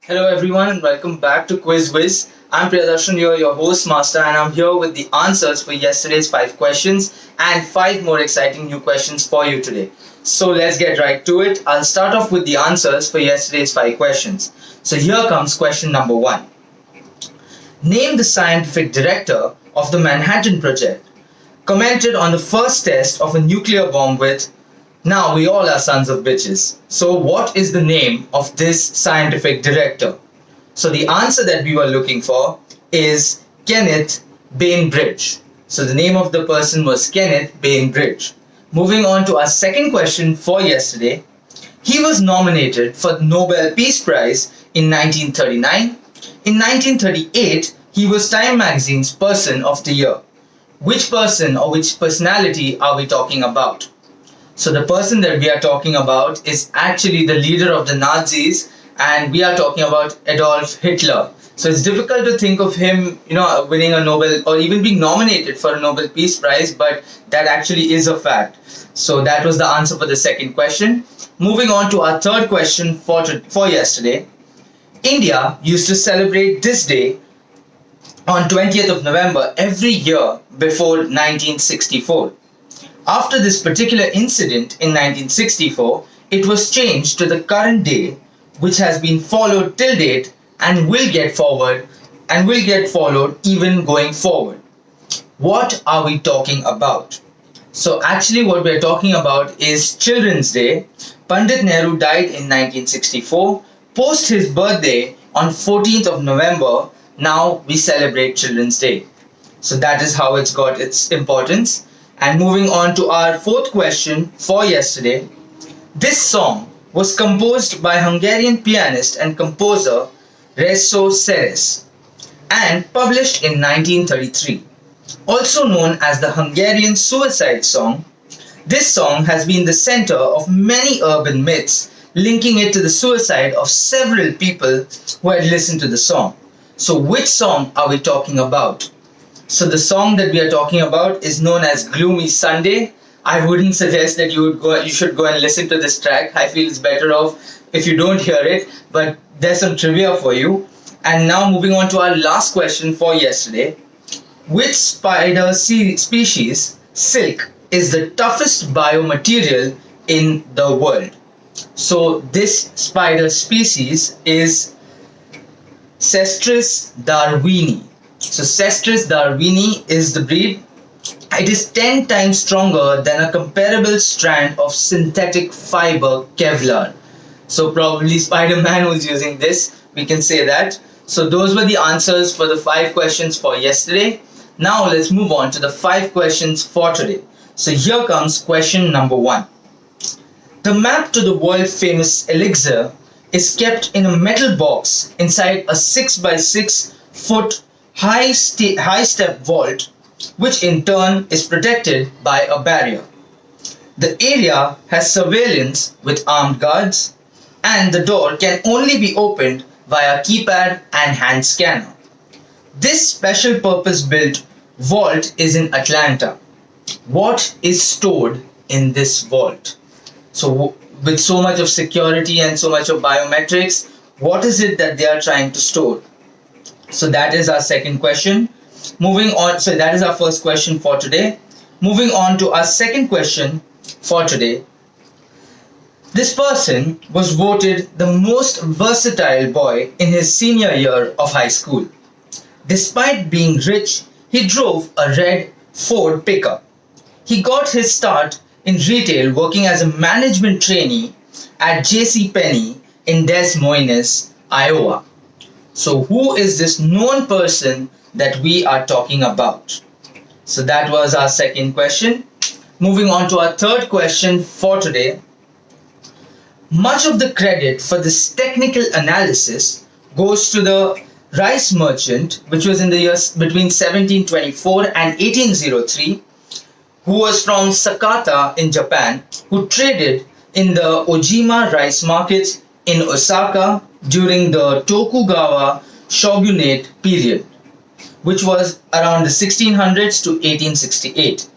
Hello everyone and welcome back to Whiz. I'm Priyadarshan, your host master, and I'm here with the answers for yesterday's 5 questions and 5 more exciting new questions for you today. So let's get right to it. I'll start off with the answers for yesterday's 5 questions. So here comes question number 1. Name the scientific director of the Manhattan Project. Commented on the first test of a nuclear bomb with, "Now we all are sons of bitches." So, what is the name of this scientific director? So, the answer that we were looking for is Kenneth Bainbridge. So, the name of the person was Kenneth Bainbridge. Moving on to our second question for yesterday. He was nominated for the Nobel Peace Prize in 1939. In 1938, he was Time Magazine's Person of the Year. Which person or which personality are we talking about? So the person that we are talking about is actually the leader of the Nazis, and we are talking about Adolf Hitler. So it's difficult to think of him, winning a Nobel or even being nominated for a Nobel Peace Prize, but that actually is a fact. So that was the answer for the second question. Moving on to our third question for yesterday. India used to celebrate this day on 20th of November every year before 1964. After this particular incident in 1964, it was changed to the current day, which has been followed till date and will get followed even going forward. What are we talking about? So actually what we're talking about is Children's Day. Pandit Nehru died in 1964. Post his birthday on 14th of November, now we celebrate Children's Day. So that is how it's got its importance. And moving on to our fourth question for yesterday. This song was composed by Hungarian pianist and composer Resso Seres and published in 1933. Also known as the Hungarian suicide song, this song has been the center of many urban myths, linking it to the suicide of several people who had listened to the song. So which song are we talking about? So the song that we are talking about is known as Gloomy Sunday. I wouldn't suggest that you should go and listen to this track. I feel it's better off if you don't hear it, but there's some trivia for you. And now moving on to our last question for yesterday. Which spider species, silk, is the toughest biomaterial in the world? So this spider species is Cestris darwini. So Cestris darwini is the breed. It is 10 times stronger than a comparable strand of synthetic fiber Kevlar. So probably Spider-Man was using this, we can say that. So those were the answers for the 5 questions for yesterday. Now let's move on to the 5 questions for today. So here comes question number 1. The map to the world famous elixir is kept in a metal box inside a 6 by 6 foot high step vault, which in turn is protected by a barrier. The area has surveillance with armed guards, and the door can only be opened via keypad and hand scanner. This special purpose built vault is in Atlanta. What is stored in this vault? So with so much of security and so much of biometrics, what is it that they are trying to store? So that is our second question. Moving on, so that is our first question for today. Moving on to our second question for today. This person was voted the most versatile boy in his senior year of high school. Despite being rich, he drove a red Ford pickup. He got his start in retail working as a management trainee at J.C. Penney in Des Moines, Iowa. So who is this known person that we are talking about? So that was our second question. Moving on to our third question for today. Much of the credit for this technical analysis goes to the rice merchant, which was in the years between 1724 and 1803, who was from Sakata in Japan, who traded in the Ojima rice markets in Osaka during the Tokugawa shogunate period, which was around the 1600s to 1868.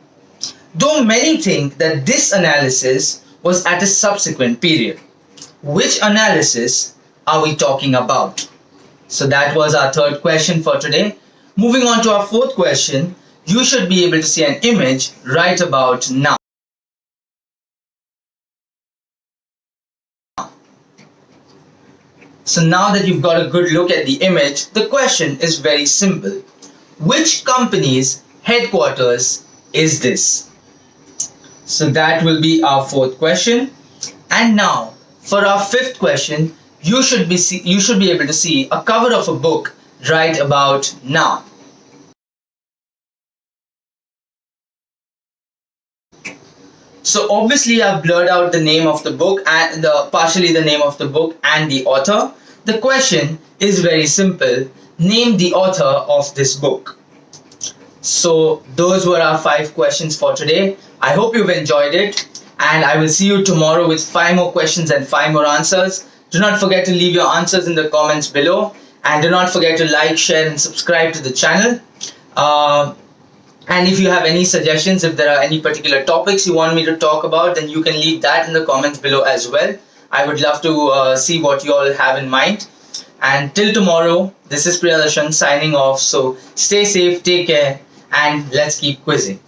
Though many think that this analysis was at a subsequent period. Which analysis are we talking about? So that was our third question for today. Moving on to our fourth question, you should be able to see an image right about now. So now that you've got a good look at the image, the question is very simple. Which company's headquarters is this? So that will be our fourth question. And now for our fifth question, you should be able to see a cover of a book right about now. So obviously I've blurred out the name of the book and partially the name of the book and the author. The question is very simple. Name the author of this book. So those were our 5 questions for today. I hope you've enjoyed it, and I will see you tomorrow with 5 more questions and 5 more answers. Do not forget to leave your answers in the comments below, and do not forget to like, share and subscribe to the channel. And if you have any suggestions, if there are any particular topics you want me to talk about, then you can leave that in the comments below as well. I would love to see what you all have in mind. And till tomorrow, this is Priyadarshan signing off. So stay safe, take care, and let's keep quizzing.